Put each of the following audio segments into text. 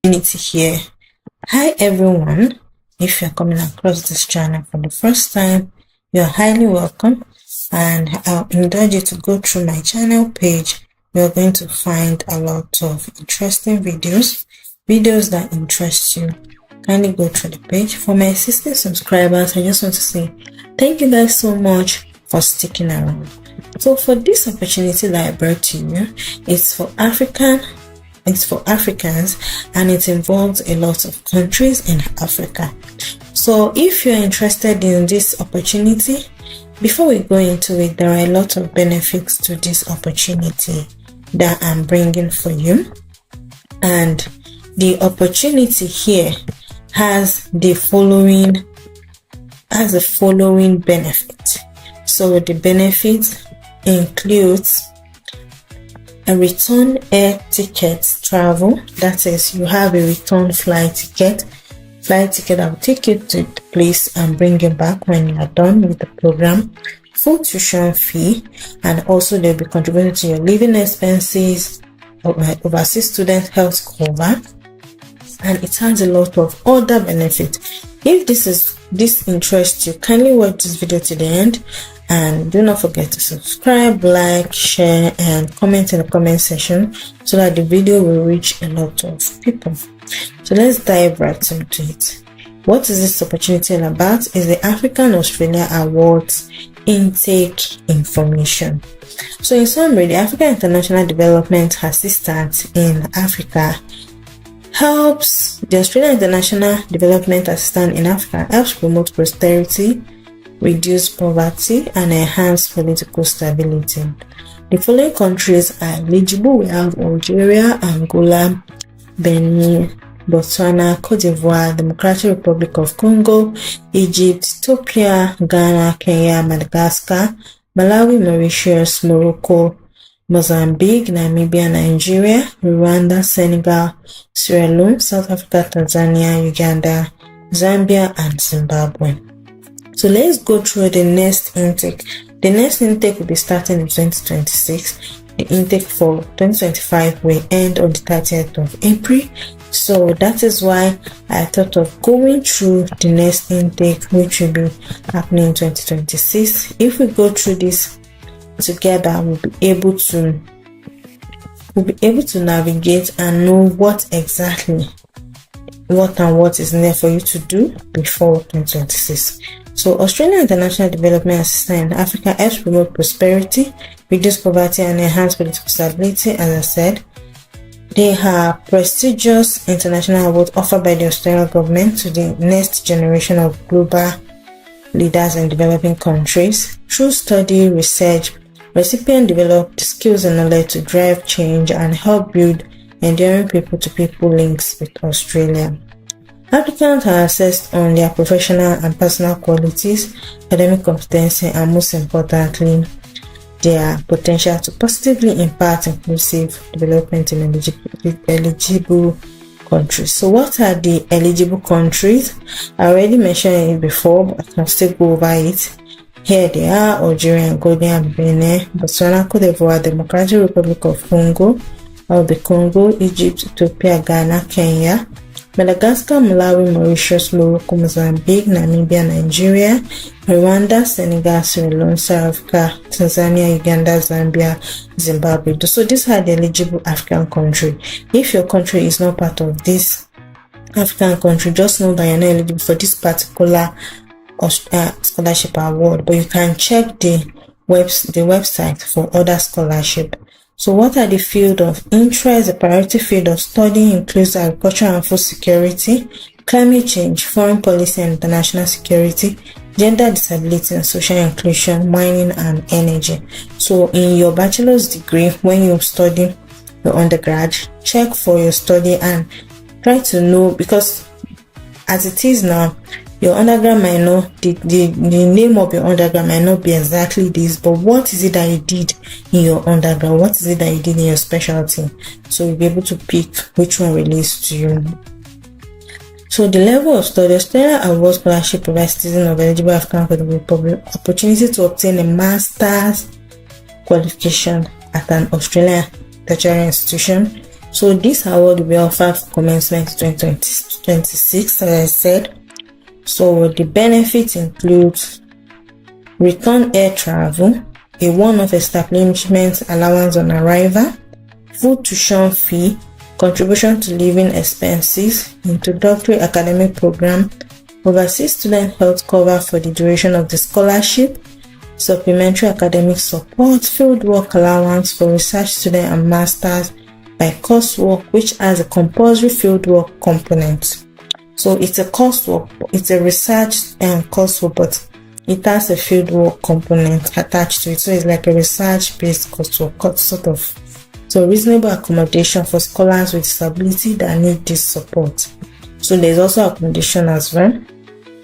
Community here. Hi everyone. If you're coming across this channel for the first time, you're highly welcome, and I'll indulge you to go through my channel page. You're going to find a lot of interesting videos that interest you. Kindly go through the page. For my existing subscribers, I just want to say thank you guys so much for sticking around. So for this opportunity that I brought to you, it's for Africans, and it involves a lot of countries in Africa. So if you're interested in this opportunity, before we go into it, there are a lot of benefits to this opportunity that I'm bringing for you. And the opportunity here has the following benefit. So the benefit includes a return air ticket travel. That is, you have a return flight ticket that will take you to the place and bring you back when you are done with the program. Full tuition fee, and also they'll be contributing to your living expenses, overseas student health cover, and it has a lot of other benefits. If this interests you, kindly watch this video to the end, and do not forget to subscribe, like, share, and comment in the comment section so that the video will reach a lot of people. So let's dive right into it. What is this opportunity all about? Is the African Australia Awards intake information. So in summary, the African International Development Assistance in Africa helps the Australian International Development Assistance in Africa helps promote prosperity, reduce poverty, and enhance political stability. The following countries are eligible. We have Algeria, Angola, Benin, Botswana, Cote d'Ivoire, Democratic Republic of Congo, Egypt, Ethiopia, Ghana, Kenya, Madagascar, Malawi, Mauritius, Morocco, Mozambique, Namibia, Nigeria, Rwanda, Senegal, Sierra Leone, South Africa, Tanzania, Uganda, Zambia, and Zimbabwe. So let's go through the next intake. The next intake will be starting in 2026. The intake for 2025 will end on the 30th of April. So that is why I thought of going through the next intake, which will be happening in 2026. If we go through this together, we'll be able to navigate and know what is needed for you to do before 2026. So Australian International Development Assistance in Africa helps promote prosperity, reduce poverty, and enhance political stability. As I said, they have prestigious international awards offered by the Australian government to the next generation of global leaders in developing countries. Through study, research, recipients develop the skills and knowledge to drive change and help build enduring people-to-people links with Australia. Applicants are assessed on their professional and personal qualities, academic competency, and most importantly, their potential to positively impact inclusive development in eligible countries. So what are the eligible countries? I already mentioned it before, but I can still go over it. Here they are: Algeria, Angola, Benin, Botswana, Cote d'Ivoire, Democratic Republic of Congo, Egypt, Ethiopia, Ghana, Kenya, Madagascar, Malawi, Mauritius, Morocco, Mozambique, Namibia, Nigeria, Rwanda, Senegal, Sierra Leone, South Africa, Tanzania, Uganda, Zambia, Zimbabwe. So these are the eligible African countries. If your country is not part of this African country, just know that you're not eligible for this particular scholarship award, but you can check the website for other scholarship. So what are the field of interest? The priority field of study includes agriculture and food security, climate change, foreign policy and international security, gender disability and social inclusion, mining and energy. So in your bachelor's degree, when you study your undergrad, check for your study and try to know, because as it is now, your undergrad might not, the name of your undergrad might not be exactly this, but what is it that you did in your undergrad? What is it that you did in your specialty? So you'll be able to pick which one relates to you. So the level of study, Australia Award Scholarship provides citizens of eligible African Republic opportunity to obtain a master's qualification at an Australian tertiary institution. So this award will be offered for commencement 2026, as I said. So the benefits include return air travel, a one-off establishment allowance on arrival, full tuition fee, contribution to living expenses, introductory academic program, overseas student health cover for the duration of the scholarship, supplementary academic support, fieldwork allowance for research student and masters by coursework, which has a compulsory fieldwork component. So it's a coursework, it's a research coursework, but it has a fieldwork component attached to it. So it's like a research-based coursework, sort of. So reasonable accommodation for scholars with disability that need this support. So there's also accommodation as well.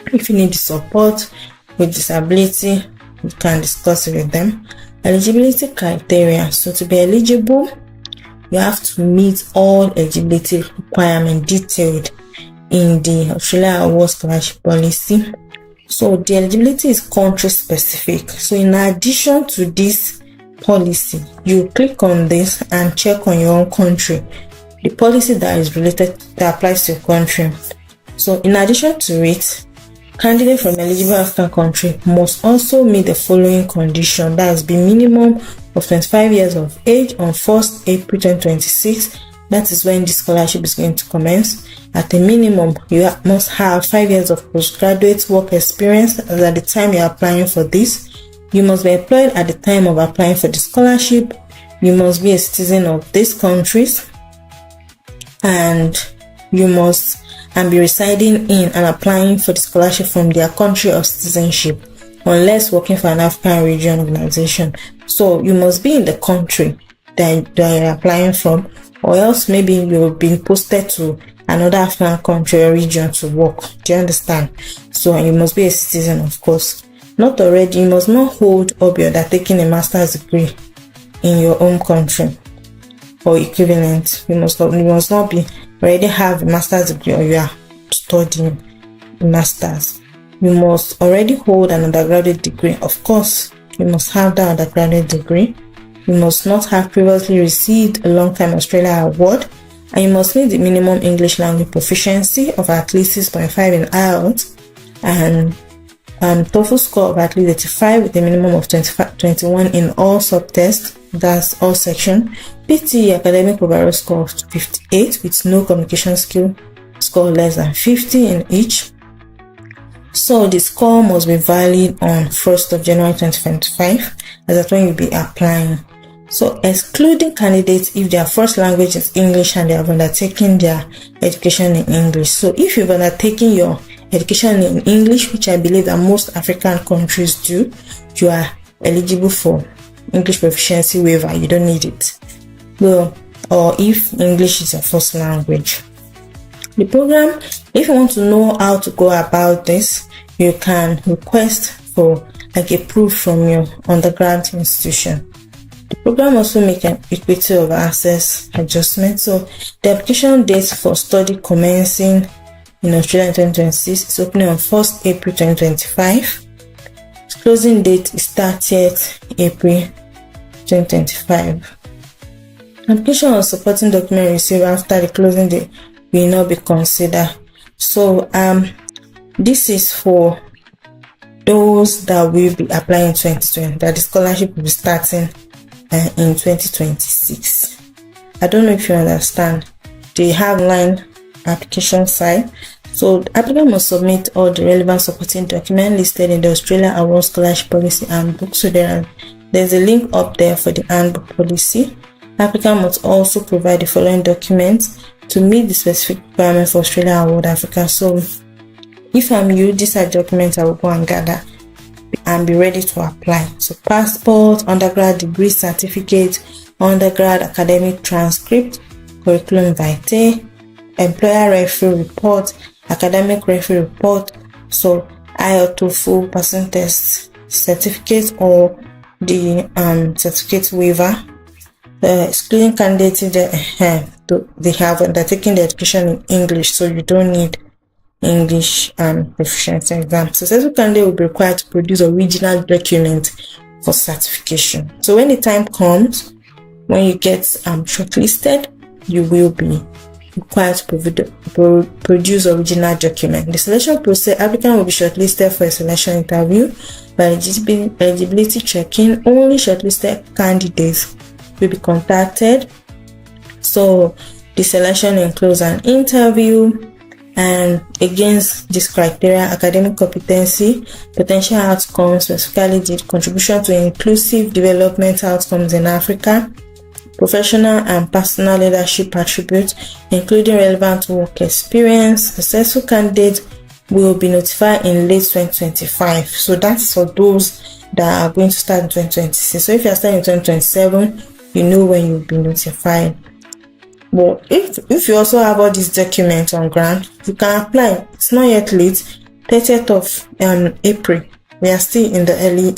If you need the support with disability, you can discuss it with them. Eligibility criteria. So to be eligible, you have to meet all eligibility requirements detailed in the Australia Award Scholarship Policy. So the eligibility is country specific. So in addition to this policy, you click on this and check on your own country the policy that is related, that applies to your country. So in addition to it, candidates from eligible African country must also meet the following condition, that is, be minimum of 25 years of age on 1st April 2026. That is when the scholarship is going to commence. At a minimum, you must have 5 years of postgraduate work experience at the time you are applying for this. You must be employed at the time of applying for the scholarship. You must be a citizen of these countries, and you must be residing in and applying for the scholarship from their country of citizenship, unless working for an African region organization. So you must be in the country that you're applying from, or else maybe you're being posted to another African country or region to work. Do you understand? So you must be a citizen, of course. Not already, you must not hold or be undertaking a master's degree in your own country or equivalent. You must not be already have a master's degree or you are studying a master's. You must already hold an undergraduate degree. Of course, you must have that undergraduate degree. You must not have previously received a long-time Australia award, and you must meet the minimum English language proficiency of at least 6.5 in IELTS and TOEFL score of at least 85 with a minimum of 21 in all subtests, that's all section. PTE academic overall score of 58 with no communication skill score less than 50 in each. So the score must be valid on 1st of January 2025, as that's when you'll be applying. So excluding candidates if their first language is English and they have undertaken their education in English. So if you've undertaken your education in English, which I believe that most African countries do, you are eligible for English proficiency waiver. You don't need it. Well, or if English is your first language. The program, if you want to know how to go about this, you can request for like a proof from your undergrad institution. The program also makes an equity of access adjustment. So the application date for study commencing in Australia in 2026 is opening on 1st April 2025. Closing date is 30th April 2025. Application or supporting document received after the closing date will not be considered. So this is for those that will be applying in 2020, that the scholarship will be starting in 2026. I don't know if you understand. They have line application side. So the applicant must submit all the relevant supporting documents listed in the Australia Award Scholarship Policy Handbook. So there's a link up there for the handbook policy. Applicant must also provide the following documents to meet the specific requirements for Australia Award Africa. So if I'm you, these are documents I will go and gather and be ready to apply. So passport, undergrad degree certificate, undergrad academic transcript, curriculum vitae, employer referral report, academic referral report, so IELTS, TOEFL, passing test certificate or the certificate waiver. Excluding candidates if they have undertaken the education in English, so you don't need English proficiency exam. So successful candidate will be required to produce original document for certification. So when the time comes, when you get shortlisted, you will be required to produce original document. The selection process, applicant will be shortlisted for a selection interview by eligibility checking. Only shortlisted candidates will be contacted. So the selection includes an interview, and against this criteria: academic competency, potential outcomes, specifically the contribution to inclusive development outcomes in Africa, professional and personal leadership attributes, including relevant work experience. Successful candidates will be notified in late 2025. So that's for those that are going to start in 2026. So if you are starting in 2027, you know when you'll be notified. But if you also have all these documents on ground, you can apply. It's not yet late. 30th of April. We are still in the early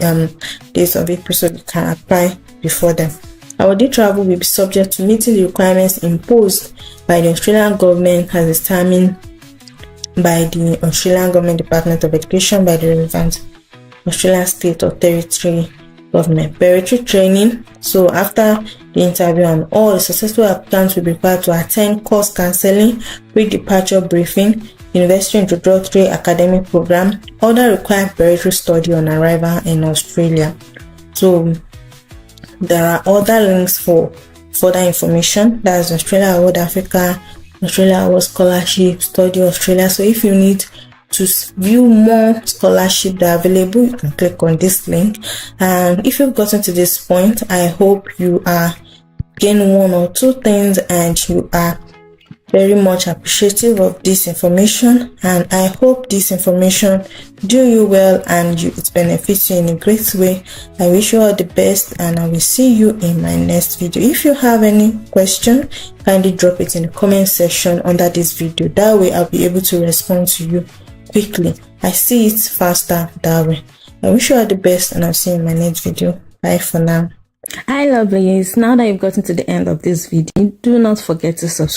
days of April, so you can apply before then. Our day travel will be subject to meeting the requirements imposed by the Australian government as determined by the Australian Government Department of Education by the relevant Australian state or territory government. Preparatory training. So after the interview, and all the successful applicants will be required to attend course counseling, pre-departure briefing, university introductory academic program, other required preparatory study on arrival in Australia. So there are other links for further information. That's Australia Award Africa, Australia Award Scholarship, Study Australia. So if you need to view more scholarship that are available, you can click on this link. And if you've gotten to this point, I hope you are getting one or two things and you are very much appreciative of this information, and I hope this information do you well and it benefits you in a great way. I wish you all the best, and I will see you in my next video. If you have any question, kindly drop it in the comment section under this video. That way I'll be able to respond to you quickly. I see it faster that way. I wish you all the best, and I'll see you in my next video. Bye for now. Hi lovelies, now that you've gotten to the end of this video, do not forget to subscribe.